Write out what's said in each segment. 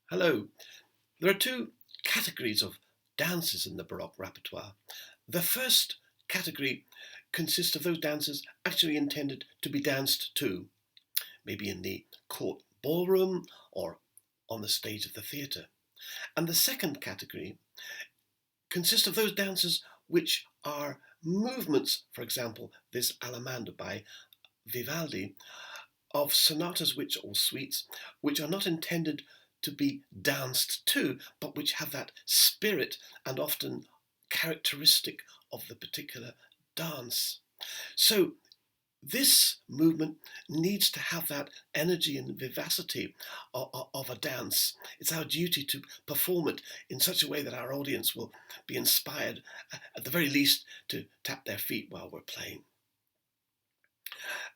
Hello. There are two categories of dances in the Baroque repertoire. The first category consists of those dances actually intended to be danced to, maybe in the court ballroom or on the stage of the theatre. And the second category consists of those dances which are movements, for example, this Allemande by Vivaldi, of sonatas or suites which are not intended to be danced to, but which have that spirit and often characteristic of the particular dance. So this movement needs to have that energy and vivacity of a dance. It's our duty to perform it in such a way that our audience will be inspired, at the very least, to tap their feet while we're playing.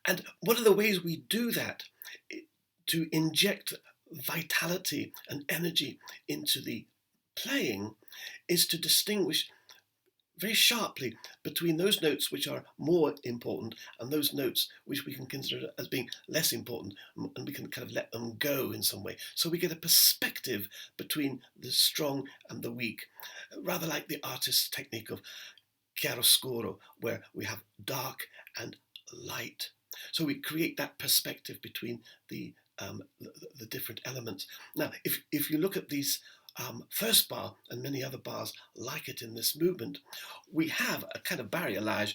And one of the ways we do that, to inject vitality and energy into the playing, is to distinguish very sharply between those notes which are more important and those notes which we can consider as being less important, and we can kind of let them go in some way. So we get a perspective between the strong and the weak, rather like the artist's technique of chiaroscuro, where we have dark and light. So we create that perspective between the different elements. Now, if you look at these first bar and many other bars like it in this movement, we have a kind of barriolage.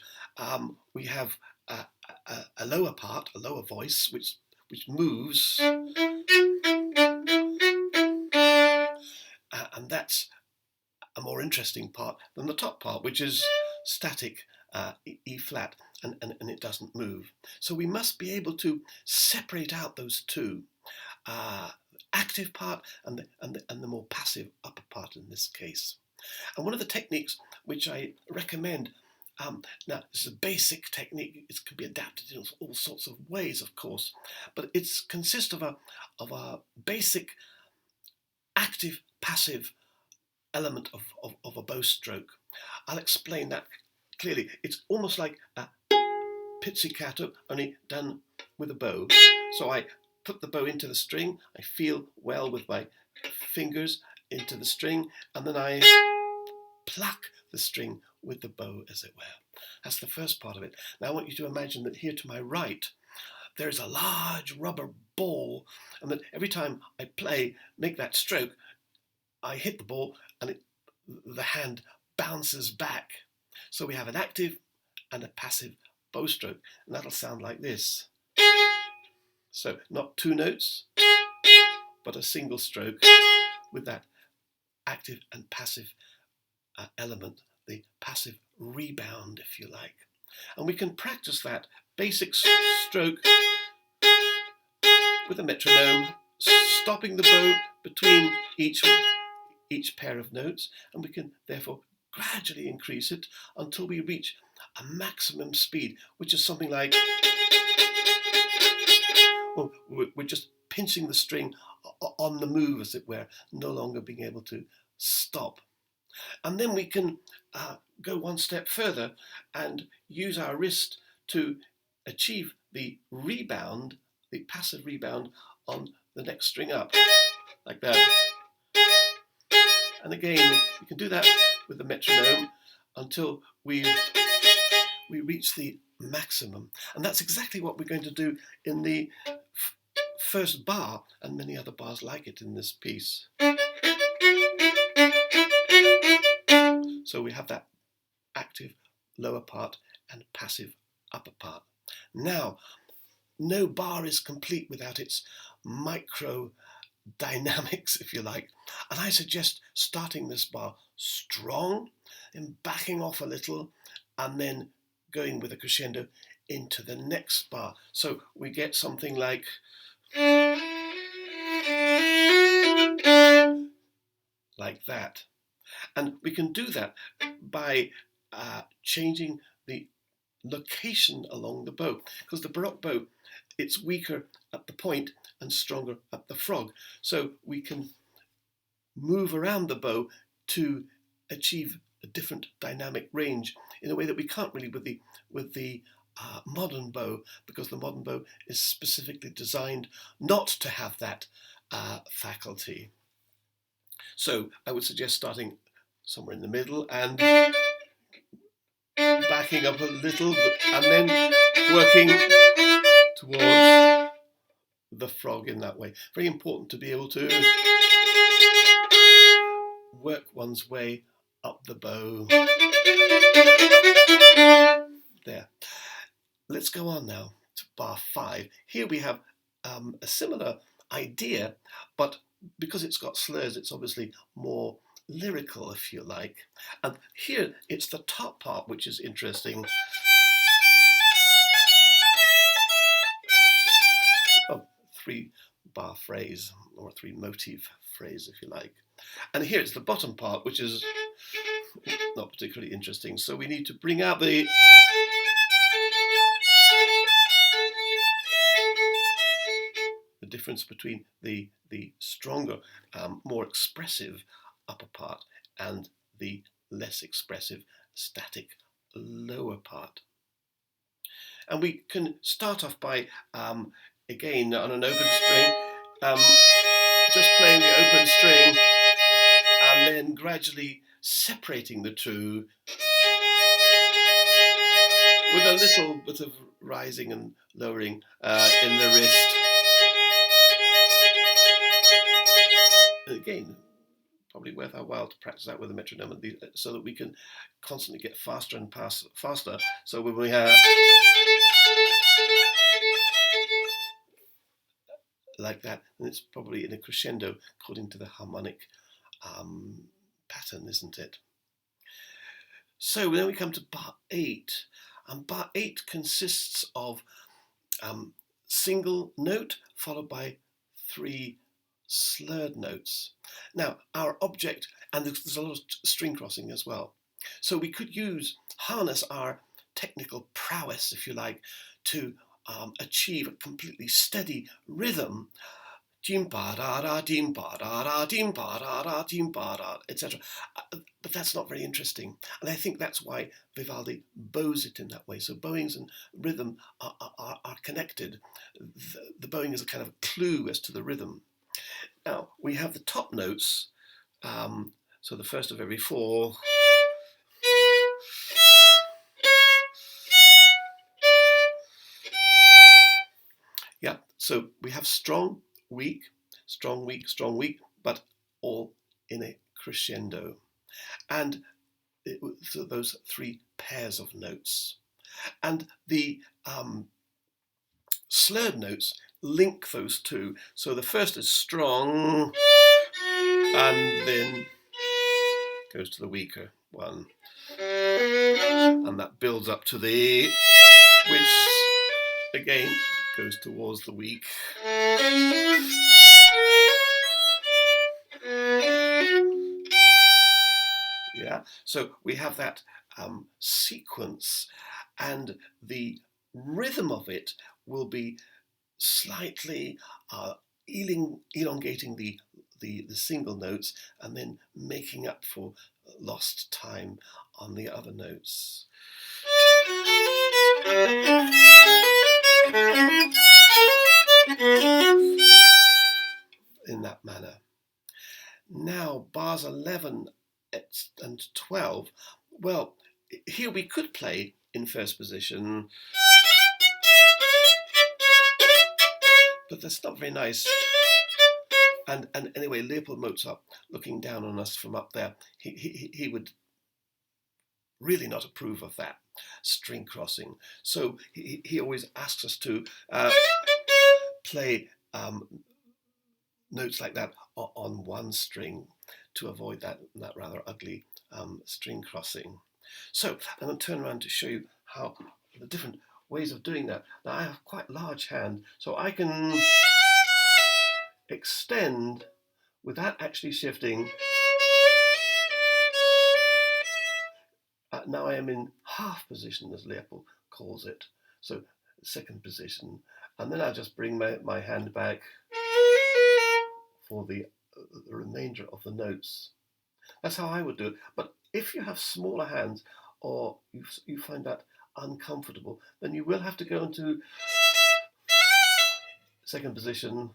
We have a lower part, a lower voice, which moves, and that's a more interesting part than the top part, which is static, E flat, and it doesn't move. So we must be able to separate out those two, active part and the more passive upper part in this case. And one of the techniques which I recommend, now this is a basic technique, it can be adapted in all sorts of ways, of course, but it consists of a basic active passive element of a bow stroke. I'll explain that clearly. It's almost like a pizzicato, only done with a bow. So I put the bow into the string, I feel well with my fingers into the string, and then I pluck the string with the bow, as it were. That's the first part of it. Now I want you to imagine that here to my right, there is a large rubber ball, and that every time I make that stroke, I hit the ball and the hand bounces back. So we have an active and a passive bow stroke, and that'll sound like this. So not two notes, but a single stroke with that active and passive element, the passive rebound, if you like. And we can practice that basic stroke with a metronome, stopping the bow between each pair of notes, and we can therefore gradually increase it until we reach a maximum speed, which is something like, well, we're just pinching the string on the move, as it were, no longer being able to stop. And then we can go one step further and use our wrist to achieve the rebound, the passive rebound on the next string up, like that. And again, we can do that with the metronome until we reach the maximum. And that's exactly what we're going to do in the first bar and many other bars like it in this piece. So we have that active lower part and passive upper part. Now, no bar is complete without its micro dynamics, if you like, and I suggest starting this bar strong and backing off a little and then going with a crescendo into the next bar. So we get something like that. And we can do that by changing the location along the bow, because the Baroque bow, it's weaker at the point and stronger at the frog. So we can move around the bow to achieve a different dynamic range in a way that we can't really with the modern bow, because the modern bow is specifically designed not to have that faculty. So I would suggest starting somewhere in the middle and backing up a little, and then working towards the frog in that way. Very important to be able to work one's way up the bow. There. Let's go on now to bar 5. Here we have a similar idea, but because it's got slurs, it's obviously more lyrical, if you like. And here it's the top part which is interesting. Oh, 3-bar phrase, or 3-motif phrase, if you like. And here it's the bottom part, which is not particularly interesting. So we need to bring out the difference between the stronger, more expressive upper part and the less expressive, static lower part. And we can start off by, again, on an open string, just playing the open string and then gradually separating the two with a little bit of rising and lowering in the wrist. Again, probably worth our while to practice that with a metronome, so that we can constantly get faster and faster. So when we have like that, and it's probably in a crescendo according to the harmonic pattern, isn't it? So then we come to bar 8, and bar 8 consists of single note followed by 3 slurred notes. Now, our object, and there's a lot of string crossing as well, so we could harness our technical prowess, if you like, to achieve a completely steady rhythm, etc. But that's not very interesting, and I think that's why Vivaldi bows it in that way. So bowings and rhythm are connected. The bowing is a kind of clue as to the rhythm. Now we have the top notes, so the first of every 4. Yeah, so we have strong, weak, strong, weak, strong, weak, but all in a crescendo. And so those 3 pairs of notes. And the slurred notes link those two. So the first is strong, and then goes to the weaker one. And that builds up to the, which again goes towards the weak. Yeah, so we have that sequence, and the rhythm of it will be slightly elongating the single notes and then making up for lost time on the other notes. In that manner. Now, bars 11 and 12, well, here we could play in first position, but that's not very nice. And anyway, Leopold Mozart, looking down on us from up there, he would really not approve of that string crossing. So he always asks us to play notes like that on one string to avoid that rather ugly string crossing. So I'm going to turn around to show you how the different ways of doing that. Now I have quite a large hand, so I can extend without actually shifting. Now I am in half position, as Leopold calls it, so second position, and then I just bring my hand back for the remainder of the notes. That's how I would do it. But if you have smaller hands, or you find that uncomfortable, then you will have to go into second position.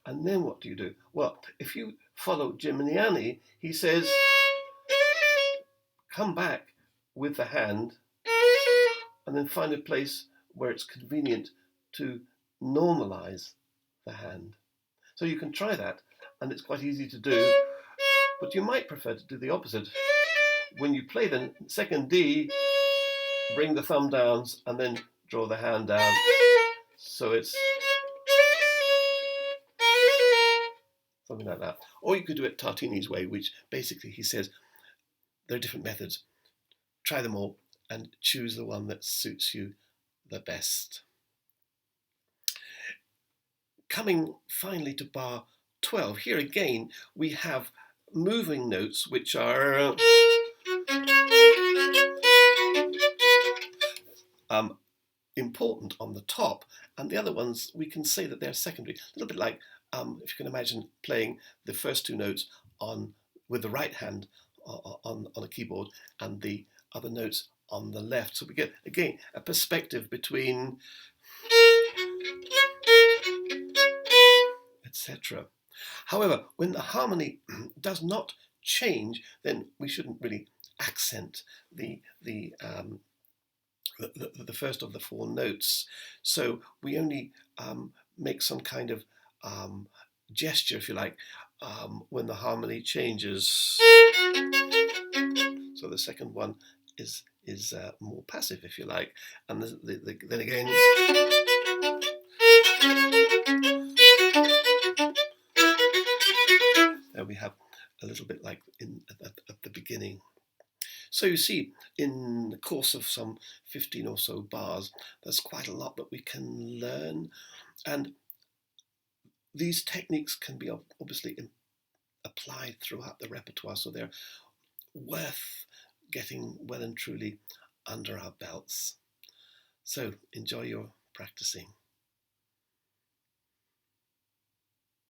And then what do you do? Well, if you follow Gimignani, he says, come back with the hand and then find a place where it's convenient to normalize the hand. So you can try that, and it's quite easy to do, but you might prefer to do the opposite. When you play the second D, bring the thumb down and then draw the hand down. So it's something like that. Or you could do it Tartini's way, which basically he says there are different methods. Try them all and choose the one that suits you the best. Coming finally to bar 12, here again we have moving notes which are important on the top, and the other ones we can say that they're secondary. A little bit like if you can imagine playing the first two notes with the right hand on a keyboard and the other notes on the left. So we get again a perspective between etc. However, when the harmony does not change, then we shouldn't really accent the first of the four notes. So we only make some kind of gesture, if you like, when the harmony changes. So the second one is more passive, if you like, and then again. There we have a little bit like at the beginning. So you see, in the course of some 15 or so bars, there's quite a lot that we can learn, and these techniques can be obviously applied throughout the repertoire, so they're worth getting well and truly under our belts. So enjoy your practicing.